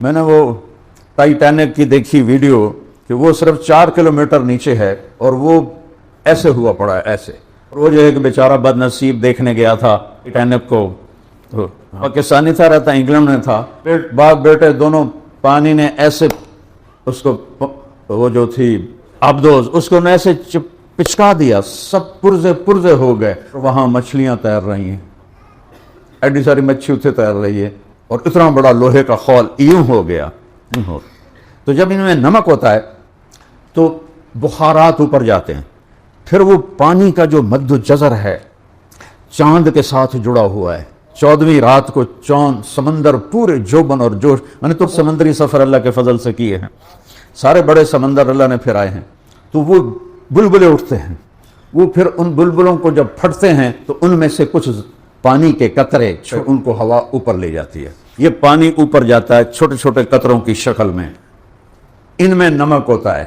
میں نے وہ ٹائٹینک کی دیکھی ویڈیو کہ وہ صرف 4 کلومیٹر نیچے ہے اور وہ ایسے ہوا پڑا ہے ایسے. وہ جو ایک بیچارہ بد نصیب دیکھنے گیا تھا ٹائٹینک کو، پاکستانی تھا، رہتا انگلینڈ میں تھا، باپ بیٹے دونوں پانی نے ایسے اس کو، وہ جو تھی آبدوز، اس کو نے ایسے پچکا دیا، سب پرزے ہو گئے. وہاں مچھلیاں تیر رہی ہیں، ایڈی ساری مچھی اتنے تیر رہی ہے، اور اتنا بڑا لوہے کا خول یوں ہو گیا. تو جب ان میں نمک ہوتا ہے تو بخارات اوپر جاتے ہیں، پھر وہ پانی کا جو مد و جزر ہے چاند کے ساتھ جڑا ہوا ہے. 14ویں رات کو چاند، سمندر پورے جوبن اور جوش، میں نے تو سمندری سفر اللہ کے فضل سے کیے ہیں، سارے بڑے سمندر اللہ نے پھرائے ہیں. تو وہ بلبلے اٹھتے ہیں، وہ پھر ان بلبلوں کو جب پھٹتے ہیں تو ان میں سے کچھ پانی کے قطرے ان کو ہوا اوپر لے جاتی ہے. یہ پانی اوپر جاتا ہے چھوٹے چھوٹے قطروں کی شکل میں، ان میں نمک ہوتا ہے.